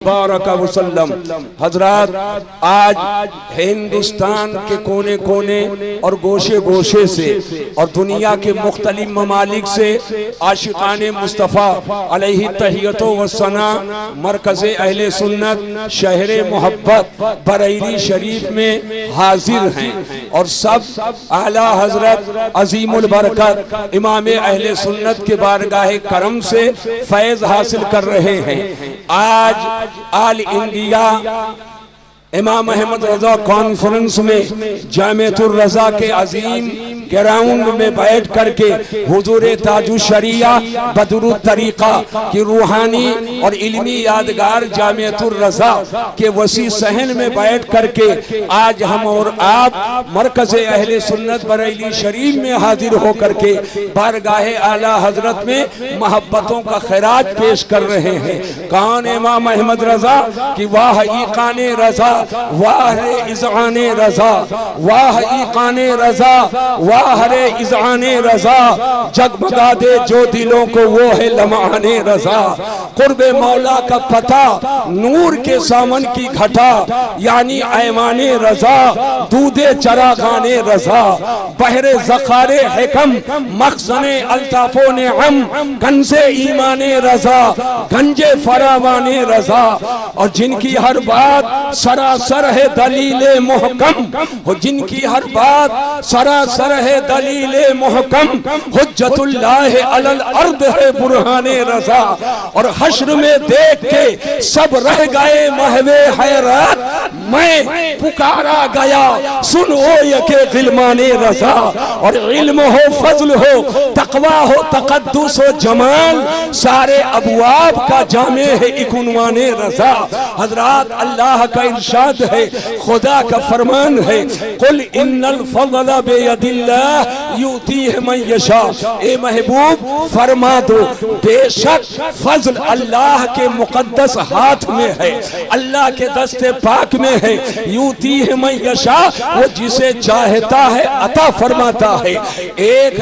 बारक वसल्लम। हजरात, आज हिंदुस्तान के कोने कोने और गोशे गोशे से और दुनिया के मुख्तलिफ ममालिक से आशिकाने मुस्तफ़ा अलैहि तहियतो व सना मरकज़ अहले सुन्नत शहर मोहब्बत बरेली शरीफ में हाजिर हैं और सब आला हजरत अजीमुल बरकत इमाम अहले सुन्नत के बारगाह करम से फैज़ हासिल कर रहे हैं। आज आल इंडिया इमाम अहमद रजा कॉन्फ्रेंस में जामिअतुर रजा के अजीम ग्राउंड में बैठ करके हुजूर ताजु शरिया बदरुत तरीका की रूहानी और इल्मी यादगार जामिअतुर रजा के वसी सहन में बैठ करके आज हम और आप मरकज़ अहले सुन्नत बरेली शरीफ में हाजिर होकर के बारगाह आला हजरत में मोहब्बतों का खैराज पेश कर रहे हैं। कौन इमाम अहमद रजा की वाह ईकाने रजा, वाह रे इज़ाने रजा, वाह ईकाने रजा, वाह रे इज़ाने रजा, जगमगा दे जो दिलों को वो है लम्हाने रजा। कुर्बे मौला का पता नूर के सामन की घटा यानी ऐवाने रजा, दूधे चरागाने रजा, बहरे ज़खारे हिकम मखज़ने अल्ताफ़ो ने हम, गंजे ईमाने रजा, गंजे फरावाने रजा। और जिनकी हर बात सरासर है दलीले मुहकम, हो जिनकी हर बात सरासर है दलीले मुहकम, हुज्जतुल्लाह अलल अर्द है बुरहाने रजा। और हश्र में देख के सब रह गए महवे हैरत, मैं पुकारा गया सुन ओ यके गिलमाने रजा। और इल्म हो फजल हो तकवा हो तकद्दुस हो जमाल, सारे अबवाब का जामे है इकुनवाने रजा। हजरात, अल्लाह का इरशाद है, खुदा का फरमान है, कुल इन्नल फज़ल बियदिल्लाह युतीहि मन यशा। ए महबूब फरमा दो, बेशक फजल अल्लाह के मुकद्दस हाथ में है, अल्लाह के दस्ते पाक में है। युतीहि मन यशा, वो जिसे चाहता है अता फरमाता है। एक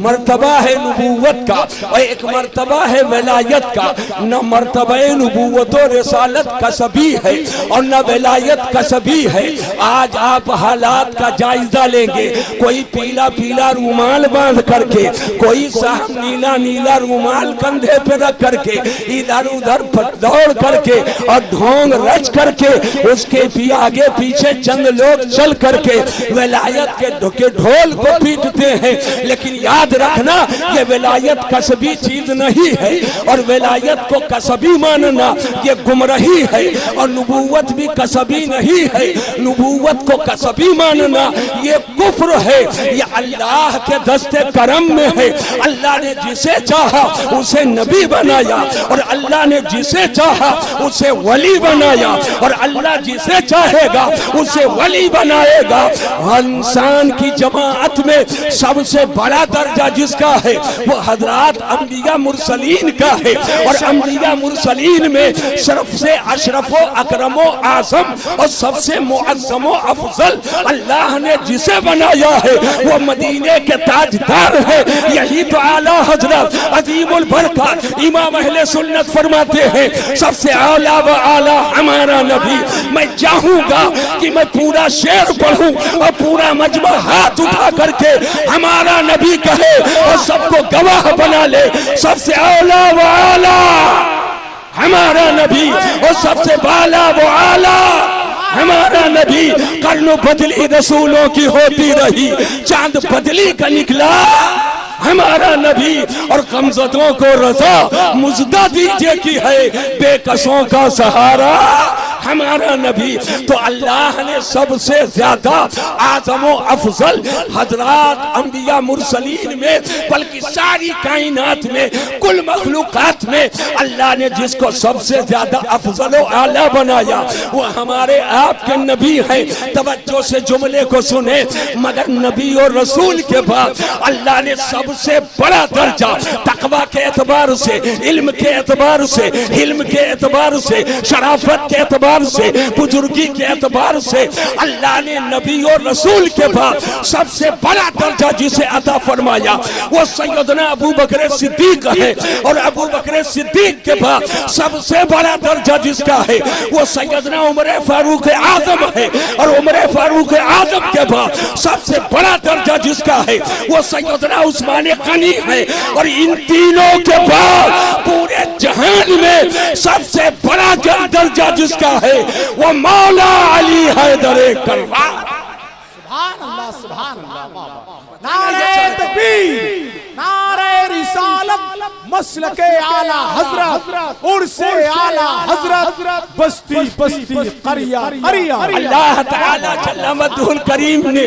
मर्तबा है नबूवत का और एक मर्तबा है विलायत का। न मर्तबा नबूवत और रिसालत कसबी है और न विलायत कसबी है। आज आप हालात का जायजा लेंगे, कोई पीला पीला रुमाल बांध करके, कोई साहब नीला नीला रुमाल कंधे पे रख करके इधर उधर दौड़ करके और ढोंग रच करके उसके भी आगे पीछे चंद लोग चल करके विलायत के ढोल को पीटते हैं। लेकिन याद रखना, ये विलायत कसबी चीज नहीं है और विलायत को कसबी मानना ये गुमराही है। और नबूवत भी कसबी नहीं है, नबूवत को कसबी मानना ये कुफ्र है। ये अल्लाह के दस्ते करम में है। अल्लाह ने जिसे चाहा उसे नबी बनाया और अल्लाह ने जिसे चाहा उसे वली बनाया और अल्लाह जिसे चाहेगा उसे वली बनाएगा। इंसान की जमाअत में सबसे बड़ा दर्जा जिसका है वो हजरात अंबिया मुरसलीन का है। और अंबिया मुरसलीन में सबसे अशरफो अकरमो आज़म और सबसे मुअज़्ज़मो अफजल अल्लाह ने जिसे बनाया है वो मदीने के ताजदार है। यही तो आला हजरत अजीमुल बरकत इमाम अहले सुन्नत फरमाते हैं, सबसे आला व आला हमारा नबी। मैं चाहूंगा कि मैं पूरा शेर पढ़ूं और पूरा मजमा हाथ उठा करके हमारा नबी कहे और सबको गवाह बना ले। सबसे आला व आला हमारा नबी और सबसे बाला वो आला हमारा नबी। कर्नो बदली रसूलों की होती रही, चांद बदली का निकला हमारा नबी। और कमजदों को रजा मुजदा दीजिए की है, बेकसों का सहारा हमारा नबी। तो अल्लाह ने सबसे ज्यादा आज़म अफजल हजरात अंबिया मुरसलीन में बल्कि सारी कायनात में कुल मखलूकात में अल्लाह ने जिसको सबसे ज्यादा अफजल और आला बनाया वो हमारे आपके नबी है। तवज्जो से जुमले को सुने, मगर नबी और रसूल के बाद अल्लाह ने सबसे बड़ा दर्जा तकवा के एतबार से, इल्म के एतबार से, हिल्म के एतबार से, शराफत के एतबार एतबार से, बुजुर्गी के एतबार से अल्लाह ने नबी और रसूल के बाद सबसे बड़ा दर्जा जिसे अता फरमाया वो सैयदना अबू बकर सिद्दीक है। और अबू बकर सिद्दीक के बाद सबसे बड़ा दर्जा जिसका है वो सैयदना उमर फारूक आजम है। और उमर फारूक आजम के बाद सबसे बड़ा दर्जा जिसका है वो सैयदना उस्मान गनी है। और इन तीनों के बाद पूरे जहान में सबसे बड़ा दर्जा जिसका है वो मौला अली हैदर कररार। सुभान अल्लाह, सुभान अल्लाह। नारे तकबीर, नारे रिसालत, मसलके आला हजरत, उर्से आला हजरत, बस्ती बस्ती करिया करिया। अल्लाह ताला जल्ल मद्हुल करीम ने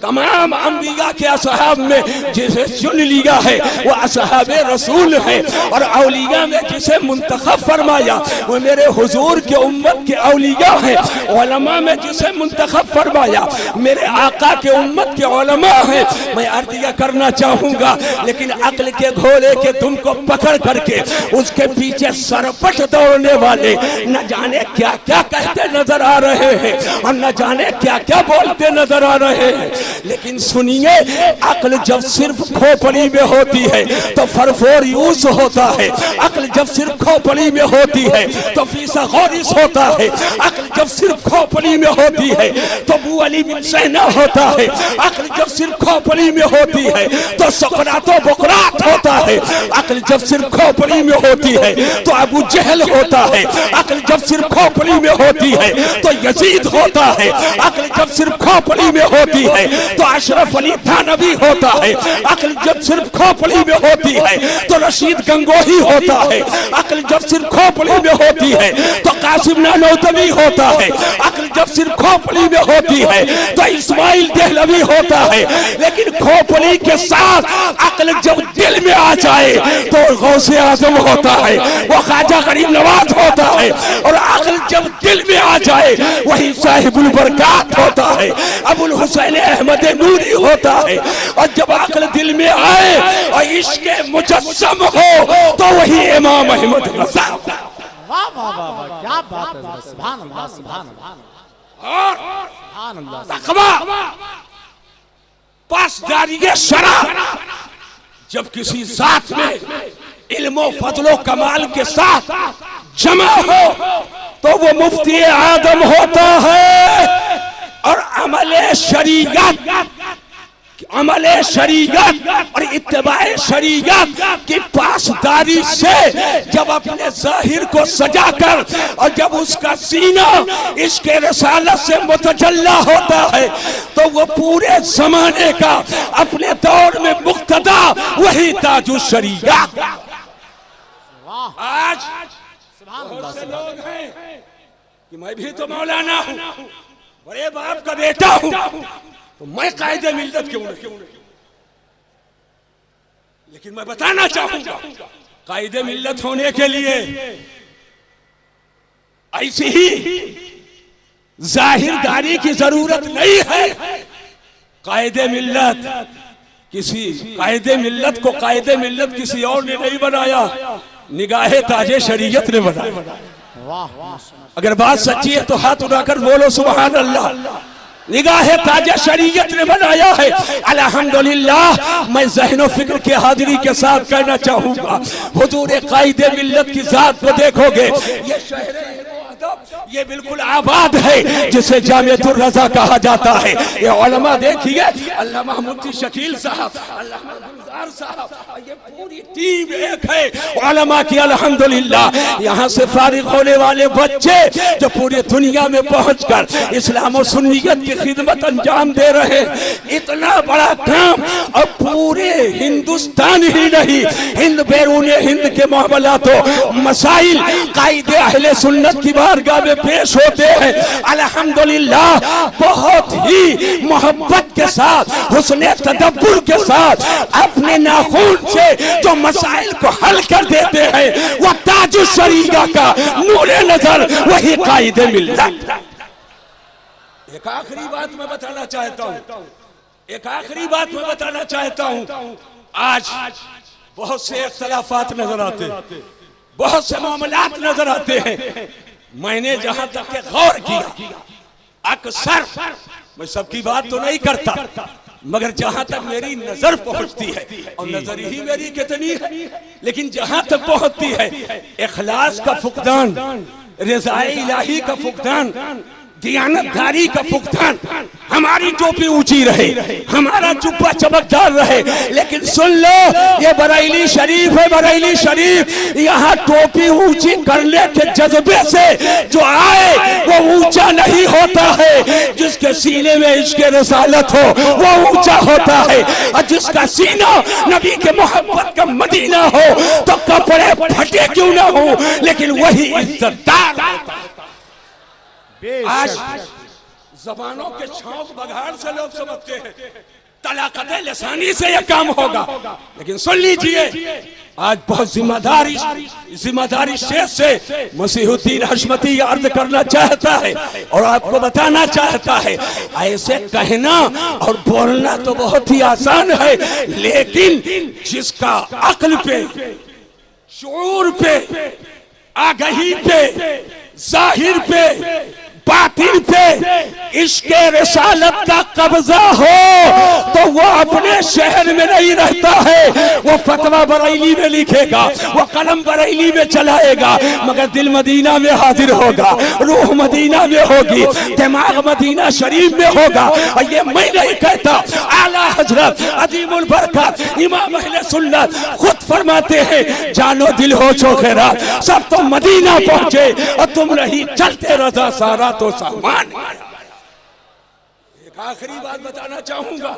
तमाम अंबिया के असहाब में जिसे चुन लिया है वो असहाबे रसूल है। और औलिया में जिसे मुंतखब फरमाया वो मेरे हुजूर के उम्मत के औलिया है। उलमा में जिसे मुंतखब फरमाया मेरे आका के उम्मत के उलमा है। मैं अर्ज़ करना चाहूंगा लेकिन अक्ल के घोड़े के तुमको पकड़ करके उसके पीछे सरपट दौड़ने वाले न जाने क्या क्या कहते नजर आ रहे हैं और न जाने क्या क्या बोलते नजर आ रहे हैं। लेकिन सुनिए, अक्ल जब सिर्फ खोपड़ी में होती है तो फरफोर यूज होता है। अक्ल जब सिर्फ खोपड़ी में होती है तो फीसा गौरिस होता है। अक्ल जब सिर्फ खोपड़ी में होती है तो अबू अली बिन सहना होता है। अक्ल जब सिर्फ खोपड़ी में होती है तो सकरातो बुकरात होता है। अक्ल जब सिर्फ खोपड़ी में होती है तो अबू जहल होता है। अक्ल जब सिर्फ खोपड़ी में होती है तो यजीद होता है। अक्ल जब सिर्फ खोपड़ी में होती है तो अशरफ अली थानवी होता है। अक्ल जब सिर्फ खोपड़ी में होती है तो रशीद गंगोही होता है। अक्ल जब सिर्फ खोपड़ी में होती है तो कासिम नानोतवी होता है। अक्ल जब सिर्फ खोपड़ी में होती है तो इस्माइल देहलवी होता है। लेकिन खोपड़ी के साथ अक्ल जब दिल में आ जाए तो गौसे आजम होता है, वो ख्वाजा गरीब नवाज होता है। और अक्ल जब दिल में आ जाए वही साहिबुल बरकात होता है, अबुल हुसैन अहमद नूरी होता है। और जब अक्ल दिल में आए और इश्क मुजस्सम हो तो वही इमाम अहमद रज़ा। वाह वाह वाह, क्या बात है। सुभान अल्लाह, सुभान अल्लाह, और सुभान अल्लाह। तक़वा पासदारिये शरा जब किसी साथ में इल्मो फजलो कमाल के साथ जमा हो तो वो मुफ्ती आदम होता है। और अमले शरीयत और इत्तिबाए शरीयत की पासदारी से जब अपने जाहिर को सजाकर और जब उसका सीना इसके रसालत से मुतजल्ला होता है तो वो पूरे जमाने का अपने दौर में मुक्तदा वही ताजुश शरीयत। आज बहुत से लोग हैं कि मैं भी तो मौलाना हूँ, बड़े बाप का बेटा हूँ, तो मैं कायदे मिल्लत क्यों नहीं। लेकिन मैं बताना चाहूंगा कायदे मिल्लत होने के लिए ऐसी ही जाहिरदारी की जरूरत नहीं है। कायदे मिल्लत को कायदे मिल्लत किसी और ने नहीं बनाया, निगाहे ताजे शरीयत ने बनाया। अगर बात सच्ची है तो हाथ उठाकर बोलो सुभान अल्लाह। निगाहे ताजा शरीयत ने बनाया है। अल्हम्दुलिल्लाह। मैं ज़हनो फिक्र के हाजिरी के साथ कहना चाहूंगा, हुजूर कायदे मिल्लत की जात को देखोगे ये शहर ये बिल्कुल आबाद है जिसे जामिअतुर रज़ा कहा जाता है। ये उलमा देखिए, अल्लामा मुफ्ती शकील साहब, अल्लामा गुलजार साहब, ये पूरी टीम एक है उलमा की। अल्हम्दुलिल्लाह यहाँ से फारिग होने वाले बच्चे जो पूरी दुनिया में पहुंचकर इस्लाम और सुन्नियत की खिदमत अंजाम दे रहे हैं, इतना बड़ा काम अब पूरे हिंदुस्तान ही नहीं हिंद बैरून हिंद के मामलातों मसाइल कायदे अहले सुन्नत की बारगाह में पेश होते हैं। अल्हम्दुलिल्लाह बहुत ही मोहब्बत के साथ, हुस्ने तदब्बुर के साथ अपने नाखून से जो मसाइल को हल कर देते हैं वो ताजुश शरीयत का नूरे नजर वही कायदे मिल्लत। एक आखिरी बात मैं बताना चाहता हूँ, आज बहुत से इख्तिलाफात नजर आते हैं, बहुत से मामलात नजर आते हैं, मैंने जहां तक के गौर किया, अक्सर मैं सबकी बात तो नहीं करता, मगर जहां तक मेरी नजर पहुंचती है, और नजर ही मेरी कितनी है, लेकिन जहां तक पहुंचती है, इखलास का फुकदान, रिज़ाए इलाही का फुकदान, दियानतदारी का फुकदान, हमारी टोपी ऊंची रहे, हमारा जुब्बा चमकदार रहे। लेकिन सुन लो, ये बरेली शरीफ है, बरेली शरीफ, यहाँ टोपी ऊंची करने के जज्बे से जो आए वो ऊंचा नहीं होता है। जिसके सीने में इश्क़ रिसालत हो वो ऊंचा होता है, और जिसका सीना नबी के मोहब्बत का मदीना हो तो कपड़े फटे क्यों ना हो, लेकिन वही इज्जतदार होता है। आज जबानों के छौंक बघाड़ से लोग समझते हैं तलाकत लिसानी से यह काम होगा, लेकिन सुन लीजिए, आज बहुत जिम्मेदारी शेष से मसीहुद्दीन हशमती अर्ज करना चाहता है और आपको बताना चाहता है। ऐसे कहना और बोलना तो बहुत ही आसान है, लेकिन जिसका अक्ल पे, शऊर पे, आगही पे, जाहिर पे, बातिन पे इश्क़ रिसालत का कब्जा हो तो वो अपने शहर में नहीं रहता है, वो फतवा बरेली में लिखेगा, वो कलम बरेली में चलाएगा, मगर दिल मदीना में हाजिर होगा, रूह मदीना में होगी, दिमाग मदीना शरीफ में होगा। और ये मैं नहीं कहता, आला हजरत अजीमुल बरकत इमाम अहले सुन्नत खुद फरमाते हैं, जानो दिल हो चौखेरा सब तो मदीना पहुंचे और तुम नहीं चलते रजा सारा तो सामान। एक आखिरी बात बताना चाहूंगा,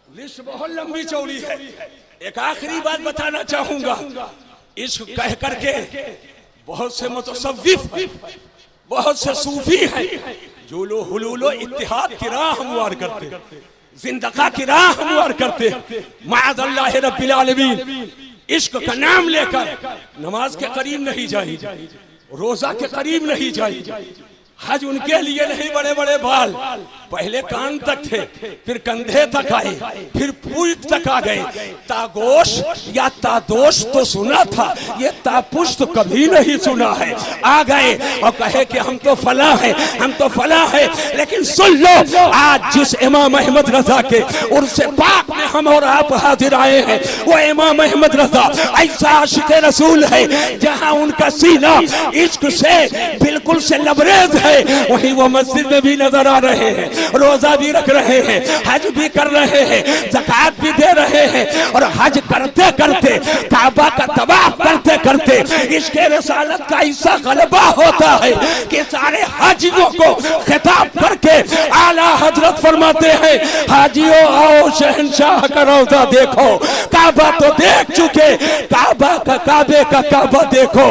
लिस्ट बहुत लंबी चौड़ी है, एक आखिरी बात बताना चाहूंगा। इश्क कह करके बहुत से मुतसव्विफ, बहुत से सूफी हैं जो लो हुलूलो इत्तिहाद की राह हमवार करते, जिंदगा की राह हमवार करते, माअज़ल्लाह रब्बिल आलमीन। इश्क का नाम लेकर नमाज के करीब नहीं जाई, रोजा के करीब नहीं जाई, हज उनके लिए नहीं, बड़े बड़े बाल पहले कान तक थे, फिर कंधे तक आए, फिर पूछ तक आ गए। तागोश या तादोश तो सुना था, ये तापुश तो कभी नहीं सुना है। आ गए और कहे कि हम तो फला है, हम तो फला है। लेकिन सुन लो, आज जिस इमाम अहमद रजा के उर्से पाक में हम और आप हाजिर आए हैं, वो इमाम अहमद रजा ऐसा आशिक रसूल है, जहां उनका सीना इश्क से बिल्कुल से लबरेज है। वहीं वो मस्जिद में भी नजर आ रहे हैं, रोजा भी रख रहे हैं, हज भी कर रहे हैं, ज़कात भी दे रहे हैं, और हज करते करते, काबा का तवाफ करते करते इश्क़ रिसालत का ऐसा गलबा होता है कि सारे हाजियों को खिताब करके आला हजरत फरमाते हैं, हाजियों आओ शहंशाह का रोजा देखो। काबा तो देख चुके, काबा का काबे का काबा देखो।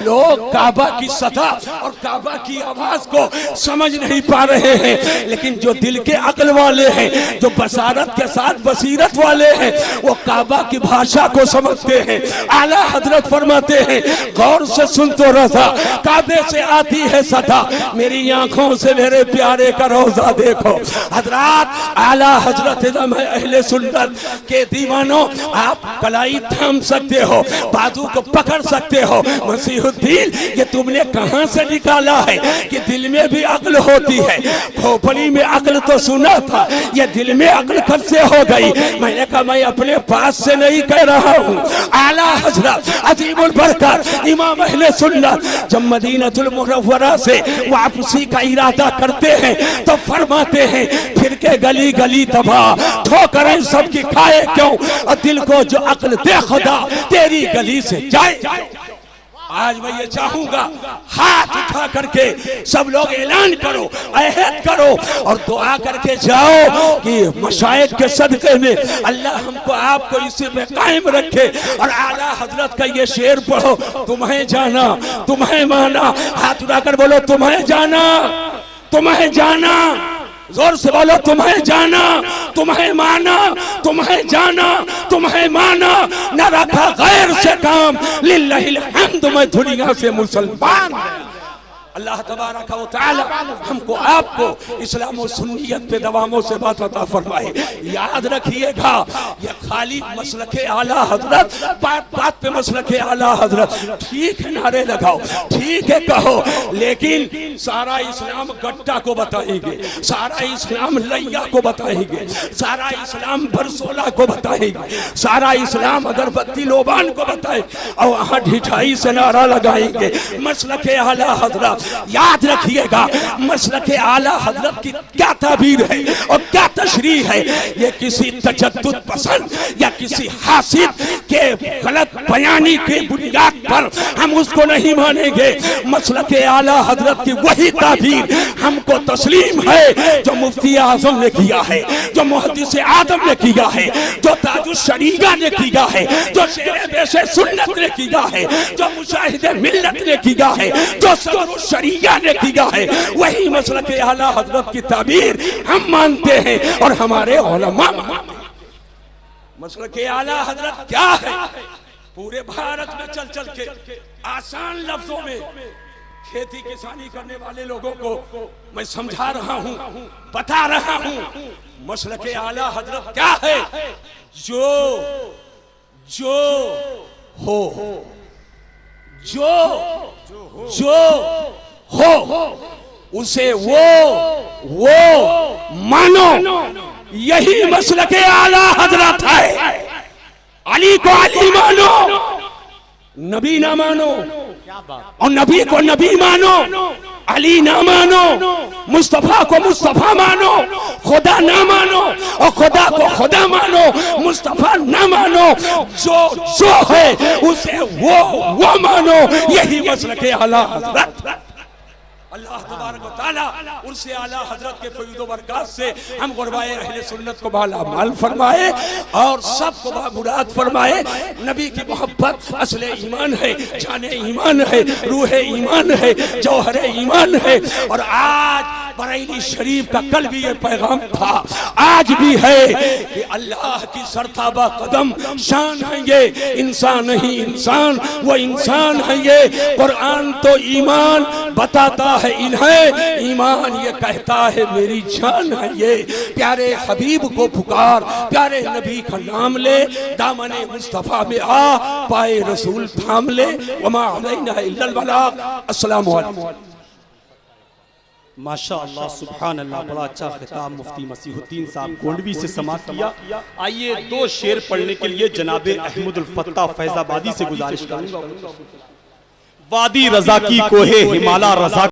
लोग काबा की सतह और काबा की आवाज को समझ नहीं पा रहे हैं, लेकिन जो दिल के अक्ल वाले हैं, जो बसारत के साथ बसीरत वाले हैं, वो काबा की भाषा को समझते हैं। आला हजरत फरमाते हैं, गौर से सुन तो रजा, काबे से आती है सदा, मेरी आंखों से मेरे प्यारे का रोजा देखो। हजरात, आला हजरत अहले सुन्नत के दीवानों, आप कलाई थाम सकते हो, बाजू को पकड़ सकते हो। मसीहुद्दीन, ये तुमने कहां से निकाला है कि दिल में भी अक्ल होती है? खोपड़ी में अक्ल तो सुना था, ये दिल में अक्ल कब से हो गई? मैंने कहा मैं अपने पास से नहीं कह रहा हूँ। आला हजरत अजीमुल बरकत इमाम अहले सुन्नत जब मदीनतुल मुनव्वरा से वापसी का इरादा करते हैं तो फरमाते हैं, फिर के गली गली तबाह ठोकरें सबकी खाए क्यों, और दिल को जो अक्ल दे खुदा तेरी गली से जाए। आज मैं ये चाहूंगा, हाथ उठा करके सब लोग ऐलान करो, अहद करो और दुआ करके जाओ कि मशाइख के सदक़े में अल्लाह हमको आपको इसी पे कायम रखे। और आला हजरत का ये शेर पढ़ो, तुम्हें जाना तुम्हें माना। हाथ उठाकर बोलो, तुम्हें जाना तुम्हें जाना। जोर से बोलो, तुम्हें जाना तुम्हें माना, तुम्हें जाना तुम्हें माना, न रखा गैर से काम, लिल्लाहिल हम्द, मैं दुनिया से मुसलमान। अल्लाह तबारक व तआला हमको आपको इस्लाम और सुन्नियत पे दवामों से बात अता फरमाए। याद रखिएगा, ये खाली मसलके आला हजरत, बात बात पे मसलके आला हजरत, ठीक है नारे लगाओ, ठीक है कहो, लेकिन सारा इस्लाम गट्टा को बताएंगे, सारा इस्लाम लैया को बताएंगे, सारा इस्लाम बरसोला को बताएंगे, सारा इस्लाम अगरबत्ती लोबान को बताए और वहां ढिठाई से नारा लगाएंगे मसलके आला हजरत। याद रखिएगा, मसलके आला हजरत की क्या ताबीर है और क्या तशरीह है। ये किसी तजद्दुद पसंद या किसी हासिद के गलत बयानी के बुनियाद पर हम उसको नहीं मानेंगे। मसलके आला हजरत की वही ताबीर हमको तस्लीम है जो मुफ्ती आजम ने किया है, जो मुहद्दिस आदम ने किया है, जो ताजुश शरीगा ने किया है, जो शेरे बेशे सुन्नत ने किया है, जो मुशाहिदे मिल्लत ने किया है, जो सदरुश शरीया ने किया है, वही मसलके आला हजरत की ताबीर हम मानते हैं और हमारे उलमा मानते हैं। मसलके आला हजरत क्या है? पूरे भारत में चल चल के आसान लफ्जों में खेती किसानी करने वाले लोगों को मैं समझा रहा हूं, बता रहा हूं मसलके आला हजरत क्या है। जो जो हो जो जो हो उसे वो मानो, यही मसलके आला हजरत है। अली को अली मानो, नबी ना मानो, और नबी को नबी मानो, अली ना मानो, मुस्तफा को मुस्तफा मानो, खुदा ना मानो और खुदा को खुदा मानो, मुस्तफा ना मानो। जो है उसे वो मानो, यही मसलके आला हजरत। अल्लाह तबारक व तआला उनसे आला हजरत के फैज़ व बरकत से हम गुरबाए अहले सुन्नत को बाला माल फरमाए और सबको बामुराद फरमाए। नबी की मोहब्बत असले ईमान है, जाने ईमान है, रूहे ईमान है, जौहरे ईमान है। और आज बरेली शरीफ का कल भी ये पैगाम था, आज भी है कि अल्लाह की सरताबा कदम शान है ये, इंसान नहीं इंसान, वो इंसान है ये। कुरान तो ईमान बताता है इन्हें, ईमान ये कहता है मेरी जान है ये। प्यारे हबीब को पुकार, प्यारे नबी का नाम ले, दामने मुस्तफा में आ, पाए रसूल थाम ले। वमा अलैना इल्लल बलाग। अस्सलामु अलैकुम। माशाअल्लाह, सुभान अल्लाह, बड़ा अच्छा खिताब मुफ्ती मसीहुद्दीन साहब गोंडवी से समाप्त किया। आइए दो शेर पढ़ने के लिए जनाबे अहमदुल फत्ता फैजाबादी से गुजारिश करूंगा। वादी रजा की कोहे हिमाला रजा